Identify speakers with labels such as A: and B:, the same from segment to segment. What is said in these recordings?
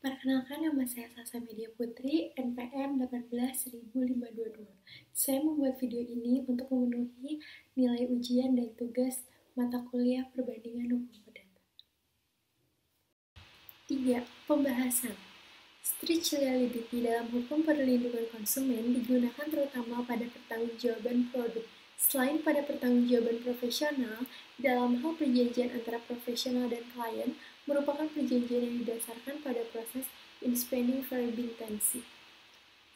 A: Perkenalkan, nama saya Sasa Media Putri, NPM 18522. Saya membuat video ini untuk memenuhi nilai ujian dan tugas mata kuliah perbandingan hukum perdata. 3. Pembahasan. Strict liability dalam hukum perlindungan konsumen digunakan terutama pada pertanggungjawaban produk. Selain pada pertanggungjawaban profesional, dalam hal perjanjian antara profesional dan klien merupakan perjanjian yang didasarkan pada proses in-spending verbintensi.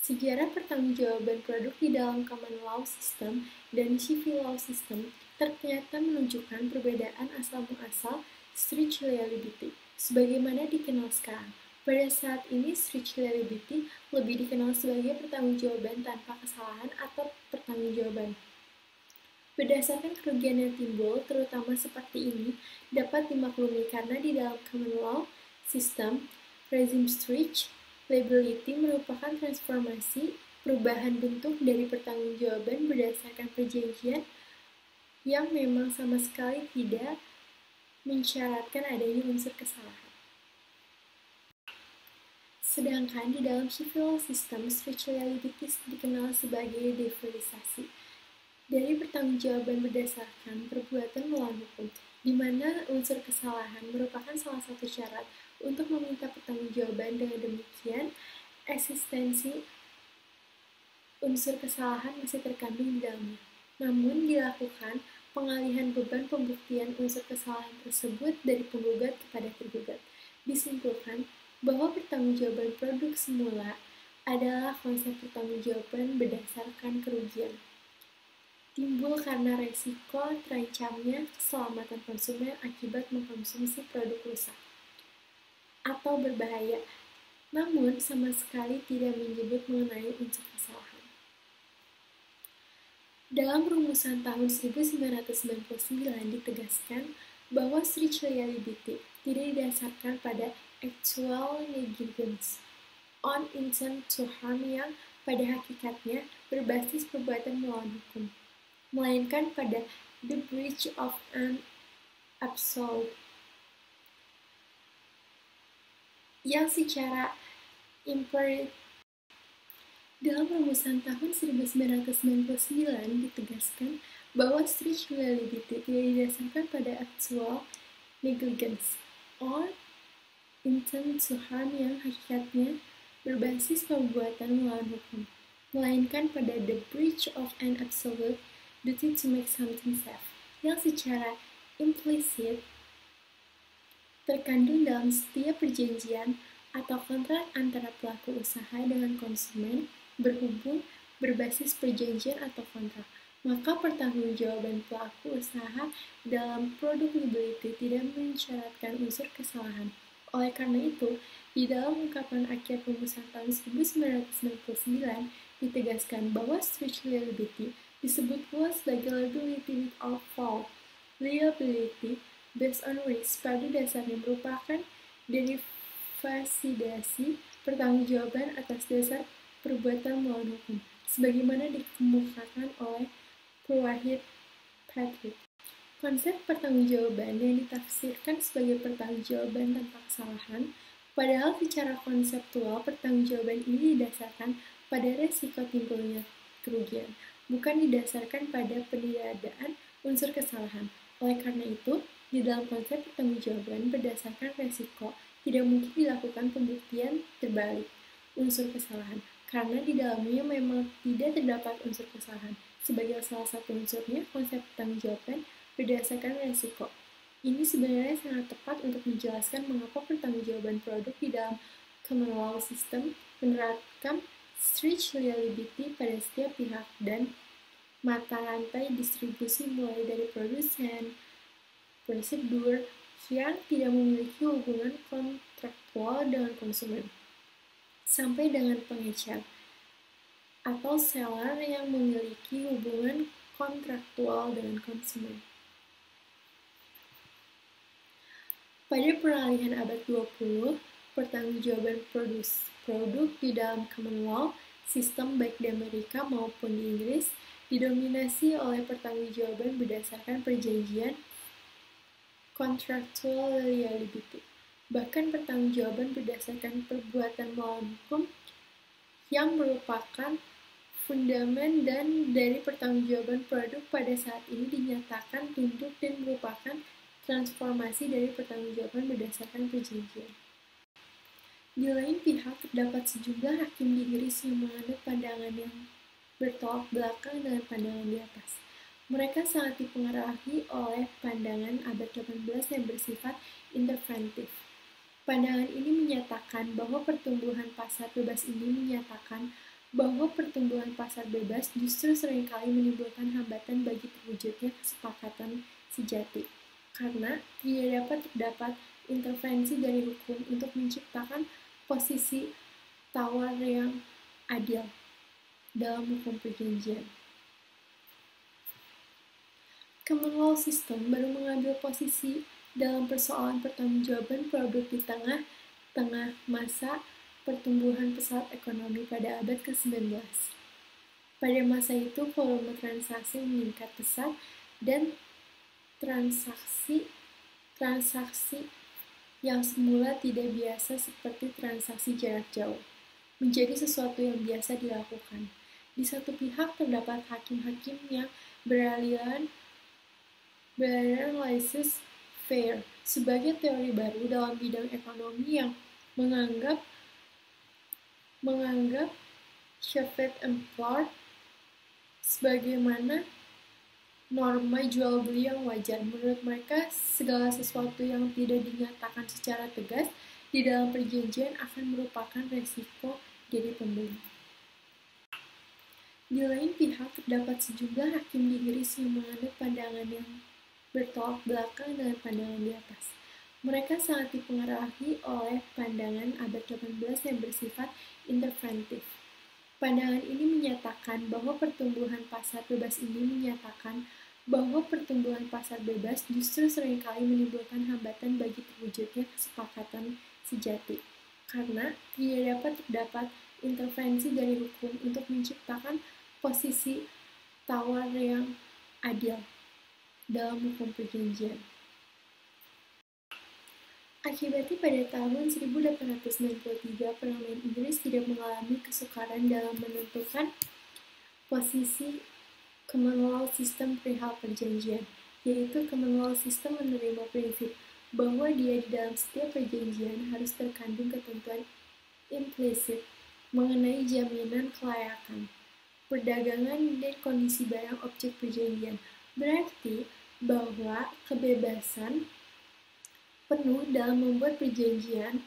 A: Sejarah pertanggungjawaban produk di dalam common law system dan civil law system ternyata menunjukkan perbedaan asal-muasal strict liability, sebagaimana dikenal sekarang. Pada saat ini, strict liability lebih dikenal sebagai pertanggungjawaban tanpa kesalahan atau pertanggungjawaban. Berdasarkan kerugian yang timbul, terutama seperti ini, dapat dimaklumi karena di dalam common law system, rezim strict liability merupakan transformasi perubahan bentuk dari pertanggungjawaban berdasarkan perjanjian yang memang sama sekali tidak mensyaratkan adanya unsur kesalahan. Sedangkan di dalam civil law system, strict liability dikenal sebagai deferisasi dari pertanggungjawaban berdasarkan perbuatan melawan hukum, di mana unsur kesalahan merupakan salah satu syarat untuk meminta pertanggungjawaban. Dengan demikian, eksistensi unsur kesalahan masih terkandung di dalamnya. Namun, dilakukan pengalihan beban pembuktian unsur kesalahan tersebut dari penggugat kepada tergugat. Disimpulkan bahwa pertanggungjawaban produk semula adalah konsep pertanggungjawaban berdasarkan kerugian. Timbul karena resiko terancamnya keselamatan konsumen akibat mengkonsumsi produk rusak atau berbahaya, namun sama sekali tidak menyebut mengenai unsur kesalahan. Dalam rumusan tahun 1999 ditegaskan bahwa strict liability tidak didasarkan pada actual negligence on intent to harm yang pada hakikatnya berbasis perbuatan melawan hukum, melainkan pada the breach of an absolute yang secara imperatif. Dalam rumusan tahun 1999 ditegaskan bahwa strict liability tidak didasarkan pada actual negligence or intent to harm yang hakikatnya berbasis perbuatan melawan hukum, melainkan pada the breach of an absolute duty to make something safe yang secara implisit terkandung dalam setiap perjanjian atau kontrak antara pelaku usaha dengan konsumen berhubung berbasis perjanjian atau kontrak. Maka pertanggungjawaban pelaku usaha dalam produk liability tidak mensyaratkan unsur kesalahan. Oleh karena itu, di dalam ungkapan akhir rumusan tahun 1999 ditegaskan bahwa strict liability disebut pula sebagai liability without fault. Liability based on risk pada dasarnya merupakan derivasi pertanggungjawaban atas dasar perbuatan melawan hukum, sebagaimana dikemukakan oleh Purwahid Patrick. Konsep pertanggungjawaban yang ditafsirkan sebagai pertanggungjawaban tanpa kesalahan, padahal secara konseptual pertanggungjawaban ini didasarkan pada resiko timbulnya kerugian, bukan didasarkan pada penidakadaan unsur kesalahan. Oleh karena itu, di dalam konsep pertanggungjawaban berdasarkan resiko tidak mungkin dilakukan pembuktian terbalik unsur kesalahan, karena di dalamnya memang tidak terdapat unsur kesalahan. Sebagai salah satu unsurnya, konsep pertanggungjawaban berdasarkan resiko. Ini sebenarnya sangat tepat untuk menjelaskan mengapa pertanggungjawaban produk di dalam common law system menerapkan strict liability pada setiap pihak dan mata rantai distribusi mulai dari produsen, prosedur yang tidak memiliki hubungan kontraktual dengan konsumen, sampai dengan pengecer atau seller yang memiliki hubungan kontraktual dengan konsumen. Pada peralihan abad 20, pertanggungjawaban produk di dalam common law sistem baik di Amerika maupun di Inggris didominasi oleh pertanggungjawaban berdasarkan perjanjian contractual liability. bahkan pertanggungjawaban berdasarkan perbuatan melawan hukum yang merupakan fundamen dan dari pertanggungjawaban produk pada saat ini dinyatakan tunduk dan merupakan transformasi dari pertanggungjawaban berdasarkan perjanjian. Di lain pihak, terdapat sejumlah hakim di Inggris yang menganut pandangan yang bertolak belakang dengan pandangan di atas. Mereka sangat dipengaruhi oleh pandangan abad 18 yang bersifat interventif. Pandangan ini menyatakan bahwa pertumbuhan pasar bebas justru seringkali menimbulkan hambatan bagi terwujudnya kesepakatan sejati, karena tidak terdapat intervensi dari hukum untuk menciptakan posisi tawar yang adil dalam hukum perjanjian. Common law system baru mengambil posisi dalam persoalan pertanggungjawaban produk di tengah masa pertumbuhan pesat ekonomi pada abad ke-19. Pada masa itu, volume transaksi meningkat pesat dan transaksi yang semula tidak biasa seperti transaksi jarak jauh menjadi sesuatu yang biasa dilakukan. Di satu pihak terdapat hakim-hakim yang beraliran laissez-faire sebagai teori baru dalam bidang ekonomi yang menganggap Shefford Employed sebagaimana norma jual beli yang wajar. Menurut mereka, segala sesuatu yang tidak dinyatakan secara tegas di dalam perjanjian akan merupakan resiko dari pembeli. Di lain pihak, terdapat sejumlah hakim di Inggris yang menganut pandangan yang bertolak belakang dengan pandangan di atas. Mereka sangat dipengaruhi oleh pandangan abad 18 yang bersifat interventif. Pandangan ini menyatakan bahwa pertumbuhan pasar bebas justru seringkali menimbulkan hambatan bagi terwujudnya kesepakatan sejati, karena tidak terdapat intervensi dari hukum untuk menciptakan posisi tawar yang adil dalam hukum perjanjian. Akibatnya pada tahun 1893, Parlemen Inggris tidak mengalami kesukaran dalam menentukan posisi common law system perihal perjanjian, yaitu common law system menerima prinsip bahwa dia di dalam setiap perjanjian harus terkandung ketentuan implisit mengenai jaminan kelayakan, perdagangan, dan kondisi barang objek perjanjian. Berarti bahwa kebebasan penuh dalam membuat perjanjian,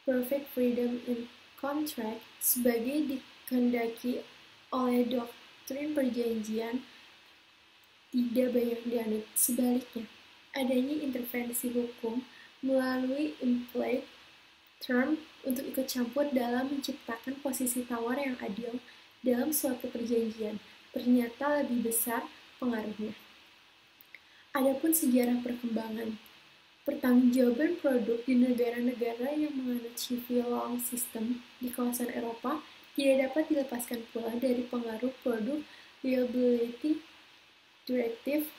A: perfect freedom in contract, sebagai dikehendaki oleh doktrin perjanjian, tidak banyak dianut. Sebaliknya, adanya intervensi hukum melalui implied term untuk ikut campur dalam menciptakan posisi tawar yang adil dalam suatu perjanjian ternyata lebih besar pengaruhnya. Adapun sejarah perkembangan pertanggungjawaban produk di negara-negara yang menganut civil law system di kawasan Eropa tidak dapat dilepaskan pula dari pengaruh produk Liability Directive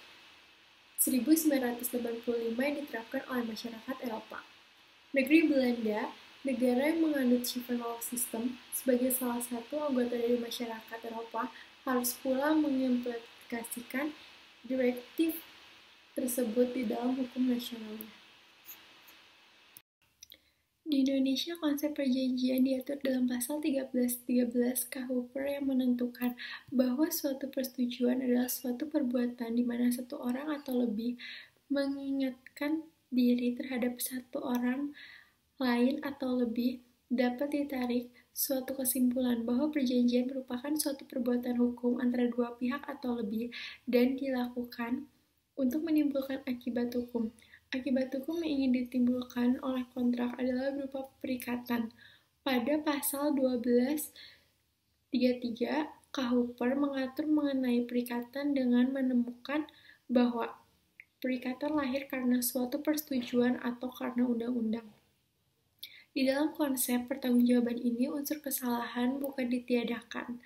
A: 1985 yang diterapkan oleh masyarakat Eropa. Negeri Belanda, negara yang menganut civil law system sebagai salah satu anggota dari masyarakat Eropa, harus pula mengimplementasikan direktif tersebut di dalam hukum nasionalnya. Di Indonesia, konsep perjanjian diatur dalam pasal 1313 KUHP yang menentukan bahwa suatu persetujuan adalah suatu perbuatan di mana satu orang atau lebih mengingatkan diri terhadap satu orang lain atau lebih dapat ditarik suatu kesimpulan bahwa perjanjian merupakan suatu perbuatan hukum antara dua pihak atau lebih dan dilakukan untuk menimbulkan akibat hukum. Akibat hukum yang ingin ditimbulkan oleh kontrak adalah berupa perikatan. Pada pasal 1233, KUHP mengatur mengenai perikatan dengan menemukan bahwa perikatan lahir karena suatu persetujuan atau karena undang-undang. Di dalam konsep pertanggungjawaban ini, unsur kesalahan bukan ditiadakan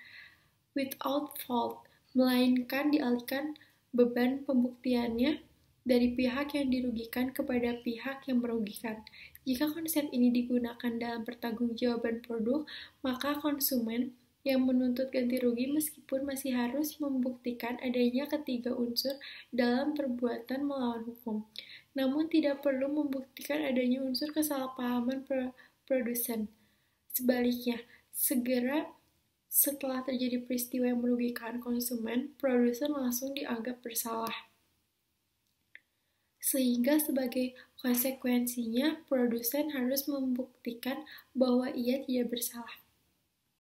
A: without fault, melainkan dialihkan beban pembuktiannya dari pihak yang dirugikan kepada pihak yang merugikan. Jika konsep ini digunakan dalam pertanggungjawaban produk, maka konsumen yang menuntut ganti rugi meskipun masih harus membuktikan adanya ketiga unsur dalam perbuatan melawan hukum. Namun tidak perlu membuktikan adanya unsur kesalahpahaman produsen. Sebaliknya, segera setelah terjadi peristiwa yang merugikan konsumen, produsen langsung dianggap bersalah. Sehingga sebagai konsekuensinya, produsen harus membuktikan bahwa ia tidak bersalah.